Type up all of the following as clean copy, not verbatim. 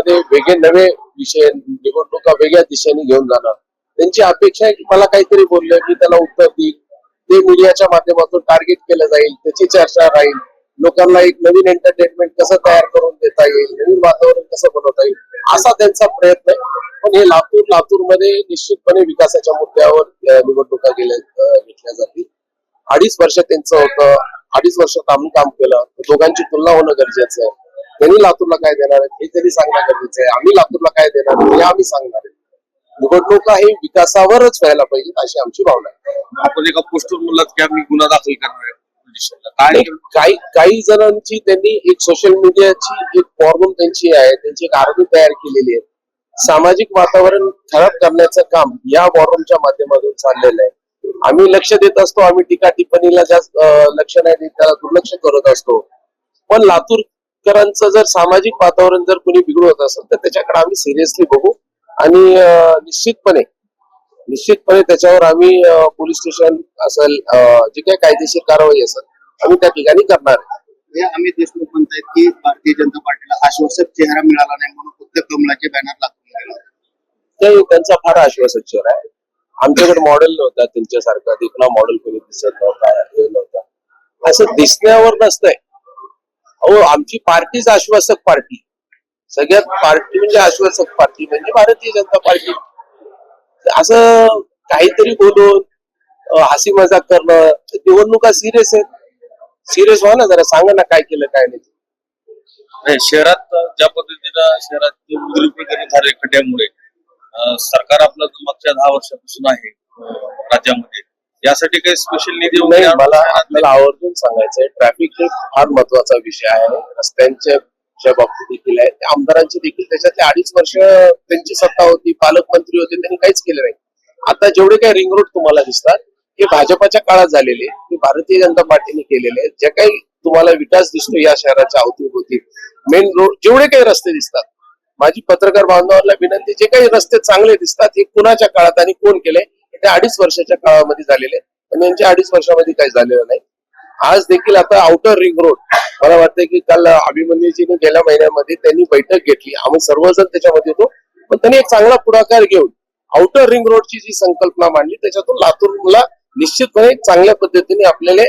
निवडणुकीमध्ये वेगळे नवे विषय, निवडणुका वेगळ्या दिशेने घेऊन जाणार. त्यांची अपेक्षा आहे की मला काहीतरी बोललं मी त्याला उत्तर देईल, ते मीडियाच्या माध्यमातून टार्गेट केलं जाईल, त्याची चर्चा राहील, लोकांना एक नवीन एंटरटेनमेंट कसं तयार करून देता येईल, नवीन वातावरण कसं बनवता येईल, असा त्यांचा प्रयत्न आहे. पण हे लातूरमध्ये निश्चितपणे विकासाच्या मुद्द्यावर निवडणुका घेतल्या जातील. 2.5 वर्ष त्यांचं होतं, 2.5 वर्षात आम्ही काम केलं, दोघांची तुलना होणं गरजेचं आहे. त्यांनी लातूरला काय देणार आहे हे त्यांनी सांगणं गरजेचं आहे, आम्ही लातूरला काय देणार आहे हे आम्ही सांगणार आहे. निवडणुका हे विकासावरच व्हायला पाहिजेत अशी आमची भावना आहे. आपण एका पोस्टर मुलात की आम्ही गुन्हा दाखल करणार आहे काही जणांची त्यांनी एक सोशल मीडियाची एक फॉर्म त्यांची आहे, त्यांची एक आर्मी तयार केलेली आहे. सामाजिक वातावरण खराब करण्याचं काम या वॉररूमच्या माध्यमातून चाललेलं आहे. आम्ही लक्ष देत असतो, आम्ही टीका टिप्पणीला जास्त लक्ष नाही देत, त्याला दुर्लक्ष करत असतो. पण लातूरकरांचं जर सामाजिक वातावरण जर कोणी बिघडवत असेल तर त्याच्याकडे आम्ही सिरियसली बघू आणि निश्चितपणे त्याच्यावर आम्ही पोलीस स्टेशन असेल, जे काही कायदेशीर कारवाई असेल आम्ही त्या ठिकाणी करणार आहे. अमित देशमुख म्हणतात की भारतीय जनता पार्टीला आश्वासक चेहरा मिळाला नाही म्हणून फक्त कमळाचे बॅनर लागले. त्यांचा फार आश्वासक चेहरा आहे. आमच्याकडे मॉडेल नव्हता त्यांच्यासारखा, देखणा मॉडेल कोणी दिसत नव्हता. असं दिसण्यावर नसतंय. अहो, आमची पार्टीच आश्वासक पार्टी, सगळ्यात पार्टी म्हणजे आश्वासक पार्टी म्हणजे भारतीय जनता पार्टी. असं काहीतरी बोलून हसी मजाक करणं, निवडणुका सिरियस आहेत. सिरियस व्हा ना जरा, सांगा ना काय केलं काय नाही. शहरात ज्या पद्धतीनं शहरात उद्योगीकरण झाले खड्ड्यामुळे, सरकार आपलं मागच्या 10 वर्षापासून आहे राज्यामध्ये, यासाठी काही स्पेशल निधी नाही. मला आपल्याला आवर्जून सांगायचंय, ट्रॅफिक हे फार महत्वाचा विषय आहे. रस्त्यांच्या बाबतीत देखील आहे, आमदारांची देखील त्याच्यातले 2.5 वर्ष त्यांची सत्ता होती, पालकमंत्री होते, त्यांनी काहीच केलं नाही. आता जेवढे काही रिंग रोड तुम्हाला दिसतात हे भाजपाच्या काळात झालेले, ते भारतीय जनता पार्टीने केलेले. जे काही तुम्हाला विकास दिसतो या शहराच्या अवतीभोवती, मेन रोड जेवढे काही रस्ते दिसतात, माझी पत्रकार बांधवांना विनंती, जे काही रस्ते चांगले दिसतात हे कुणाच्या काळात आणि कोण केले, ते 2.5 वर्षाच्या काळामध्ये झालेले, पण यांच्या 2.5 वर्षामध्ये काही झालेलं नाही. आज देखील आता आउटर रिंग रोड, मला वाटतं की काल अभिमन्यूजीने गेल्या महिन्यामध्ये त्यांनी बैठक घेतली, आम्ही सर्वजण त्याच्यामध्ये होतो, पण त्यांनी एक चांगला पुढाकार घेऊन आउटर रिंग रोडची जी संकल्पना मांडली, त्याच्यातून लातूरला निश्चितपणे चांगल्या पद्धतीने आपल्याला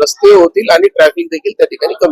रस्ते होतील आणि ट्रॅफिक देखील त्या ठिकाणी कमी